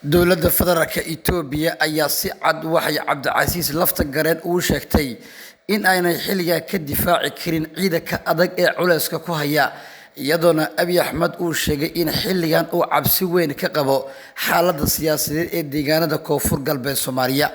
dowladda federaalka Itoobiya ayaa si cad waxay Cabdicasiis lafta gareen uu sheegtay in aanay xilliga ka difaaci karin ciidanka adag ee culeyska ku haya iyadoona Abiy Ahmed uu sheegay in xilligan uu cabsi weyn ka qabo xaaladda siyaasadeed ee deegaanada Koonfur Galbeed Soomaaliya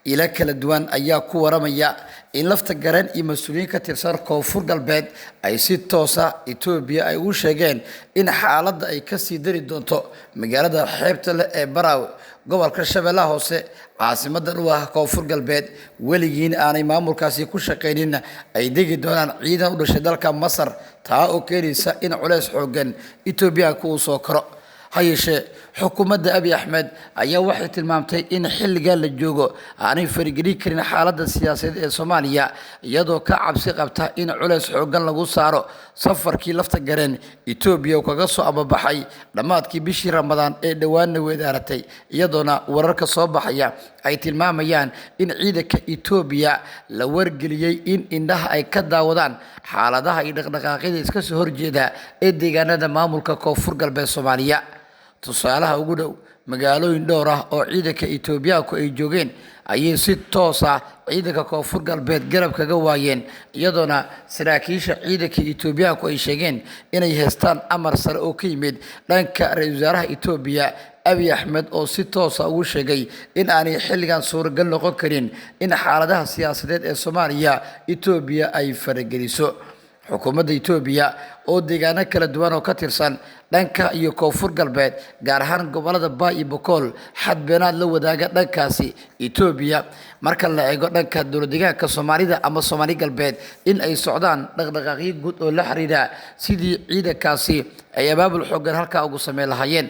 ila kala duwan ayaa ku waramaya in lafta gareen iyo mas'uuliyiin ka tirsan Koonfur Galbeed ay si toos ah Itoobiya ay u sheegeen in xaaladda ay ka sii dari doonto magaalada xeebta leh ee Baraawe gobolka Shabeellaha Hoose caasimadda dhuwaha Koonfur Galbeed weligiin aanay maamulkaasi ku shaqeynin ay degi doonaan ciidan u dhashay dalka Masar taa oo keenaysa in culeys xooggan Itoobiya ku soo koro hay'ashee xukuumadda Abiy Ahmed ayaa waxay tilmaamtay in xilliga la joogo aanay farigelin karin xaaladda siyaasadeed ee Soomaaliya iyadoo ka cabsi qabta in culeys xooggan lagu saaro safarkii lafta gareen Itoobiya kaga soo ababaxay dhamaadkii bishii Ramadaan ee dhawaanna weedaaratay iyadoona wararka soo baxaya ay tilmaamayaan in ciidanka Itoobiya la wargeliyay in indhaha ay ka daawadaan xaaladaha iyo dhaqdhaqaaqyada iska soo horjeeda ee deegaanada maamulka Koonfur Galbeed Soomaaliya tusaalaha ugu dhow magaalooyin dhowr ah oo ciidanka Itoobiyaanku ay joogeen ayay si toos ah ciidanka Koonfur Galbeed garab kaga waayeen iyadoona saraakiisha ciidanka Itoobiyaanku ay sheegeen inay haystaan amar sare oo ka yimid dhanka ra'iisul wasaaraha Itoobiya Abiy Ahmed oo si toos ah ugu sheegay in aanay xilligan suuragal noqon karin in xaaladaha siyaasadeed ee Soomaaliya Itoobiya ay farageliso xukuumadda Itoobiya oo deegaano kala duwan oo ka tirsan dhanka iyo Koonfur Galbeed gaar ahaan gobolada Bay iyo Boqol xadbeenaad la wadaaga dhankaasi Itoobiya marka la eego dhanka dowladdeegaanka Soomaalida ama Soomaali Galbeed in ay socdaan dhaqdhaqaaqyo guud oo la xiriira sidii ciidankaasi ay abaabul xooggan halka ugu sameyn lahaayeen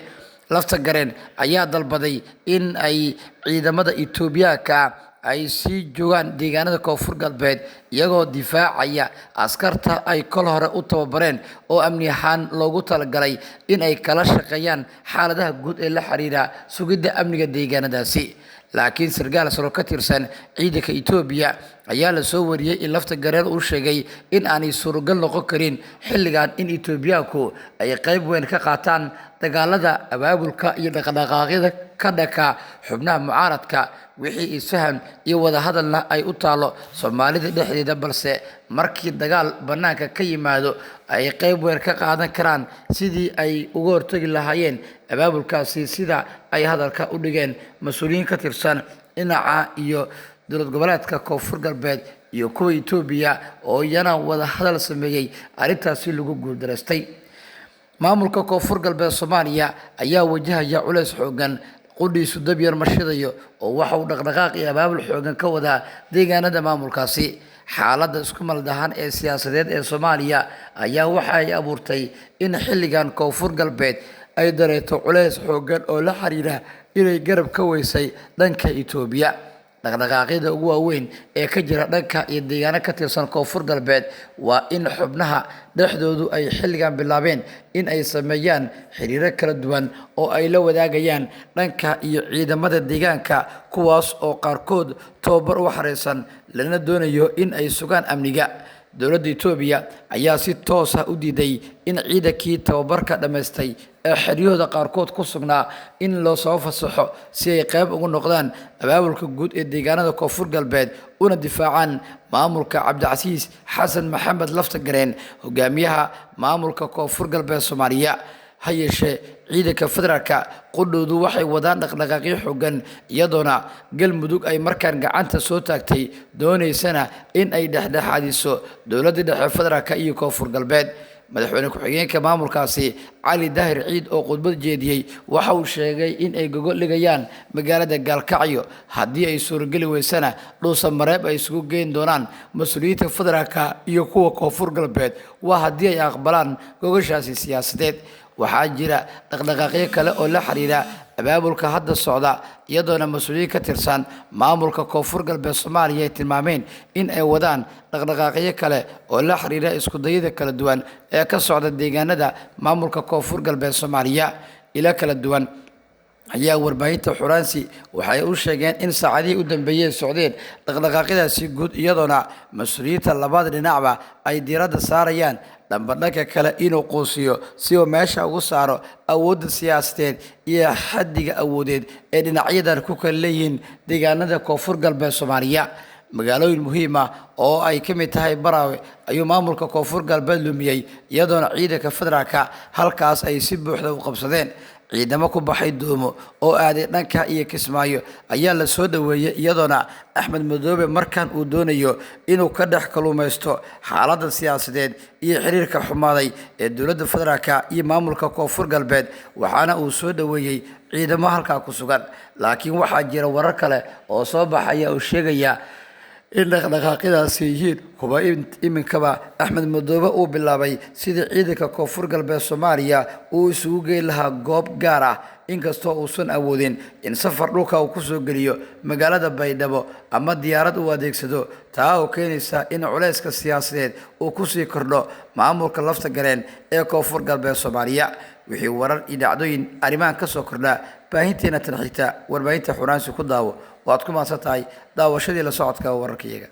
lafta gareen ayaa dalbaday in ay ciidamada Itoobiyaanka ay sii joogaan deegaanada Koonfur Galbeed iyagoo difaacaya askarta ay kol hore u tababareen oo amni ahaan loogu talagalay in ay kala shaqeeyaan xaaladaha guud ee la xiriira sugidda amniga deegaanadaasi laakiin sargaal sare ka tirsan ciidanka Itoobiya ayaa la soo wariyay in lafta gareen uu sheegay in aanay suuragal noqon karin xilligan in Itoobiyaanku ay qayb weyn ka qaataan dagaalada abaabulka iyo dhaqdhaqaaqyada ka dhaka xubnaha mucaaradka wixii isfaham iyo wada hadalna ay u taalo Soomaalida dhexdeeda balse markii dagaal banaanka ka yimaado ay qayb weyn ka qaadan karaan sidii ay uga hortagi lahaayeen abaabulkaasi sida ay hadalka u dhigeen mas'uuliyiin ka tirsan dhinaca iyo dowlad goboleedka Koonfur Galbeed iyo kuwa Itoobiya oo iyana wada hadal sameeyay arrintaasi lagu guuldareystay maamulka Koonfur Galbeed Soomaaliya ayaa wajahaya culeys xooggan qudhiisu dab yar marshidayo oo waxa uu dhaqdhaqaaq iyo abaabul xooggan ka wadaa deegaanada maamulkaasi xaaladda isku maldahan ee siyaasadeed ee Soomaaliya ayaa waxa ay abuurtay in xilligan Koonfur Galbeed ay dareeto culeys xooggan oo la xiriira inay garab ka weysay dhanka Itoobiya dhaqdhaqaaqyada ugu waaweyn ee ka jira dhanka iyo deegaano ka tirsan Koonfur Galbeed waa in xubnaha dhexdoodu ay xilligan bilaabeen in ay sameeyaan xiriiro kala duwan oo ay la wadaagayaan dhanka iyo ciidamada deegaanka kuwaas oo qaarkood tababar u xareysan lana doonayo in ay sugaan amniga dowladda Itoobiya ayaa si toos ah u diiday in ciidankii tababarka dhameystay ee xeriyada qaarkood ku sugnaa in loo soo fasaxo si ay qayb uga noqdaan abaabulka guud ee deegaanada Koonfur Galbeed una difaacaan maamulka Cabdicasiis Xasan Maxamed lafta gareen hogaamiyaha maamulka Koonfur Galbeed Soomaaliya hay'ashee ciidanka federaalka qudhoodu waxay wadaan dhaqdhaqaaqyo xooggan iyadoona galmudug ay markaan gacanta soo taagtay doonaysana in ay dhexdhexaadiso dowladda dhexe federaalka iyo Koonfur Galbeed madaxweyne ku-xigeenka maamulkaasi Cali Daahir Ciid oo khudbad jeediyay waxa uu sheegay in ay gogol dhigayaan magaalada Gaalkacyo haddii ay suuragali weysana dhuusa mareeb ay isugu geyn doonaan mas'uuliyiinta federaalka iyo kuwa Koonfur Galbeed waa haddii ay aqbalaan gogoshaasi siyaasadeed waxaa jira dhaqdhaqaaqyo kale oo la xiriira abaabulka hadda socda iyadoona mas'uuliyiin ka tirsan maamulka Koonfur Galbeed Soomaaliya ay tilmaameen in ay wadaan dhaqdhaqaaqyo kale oo la xiriira isku dayada kala duwan ee ka socda deegaanada maamulka Koonfur Galbeed Soomaaliya ila kala duwan ayaa warbaahinta Xuraansi waxay u sheegeen in saacadii u dambeeyay socdeen dhaqdhaqaaqyadaasi guud iyadoona mas'uuliyiinta labada dhinacba ay diiradda saarayaan dhanka kale inuu quusiyo si uu meesha ugu saaro awoodda siyaasadeed iyo xaddiga awoodeed ee dhinacyadan ku kala leeyihiin deegaanada koonfur galbeed Soomaaliya. magaalooyin muhiim ah oo ay ka mid tahay Baraawe ayuu maamulka koonfur galbeed lumiyay iyadoona ciidanka federaalka halkaas ay si buuxda u qabsadeen. ciidamo ku baxay doomo oo aaday dhanka iyo Kismaayo ayaa la soo dhaweeyay iyadoona Axmed Madoobe markan uu doonayo inuu ka dhex kaluumaysto xaaladda siyaasadeed iyo xiriirka xumaaday ee dowladda federaalka iyo maamulka koonfur galbeed waxaana uu soo dhaweeyay ciidamo halka ku sugan. laakiin waxaa jira warar kale oo soo baxaya oo sheegaya in dhaqdhaqaaqyadaasi yihiin kuwa iminkaba Axmed Madoobe uu bilaabay sidii ciidanka koonfur galbeed Soomaaliya uu isugu geyn lahaa goob gaar ah inkastoo uusan awoodin in safar dhulka uu ku soo geliyo magaalada Baydhabo ama diyaarad uu adeegsado taa oo keenaysa in culayska siyaasadeed uu ku sii kordho maamulka lafta gareen ee koonfur galbeed Soomaaliya. wixii warar iyo dhacdooyin arrimahan ka soo kordha baahinteena tan xigta warbaahinta Xuraansi ku daawo waad ku maasantahay daawashadii la socodka wararkayaga.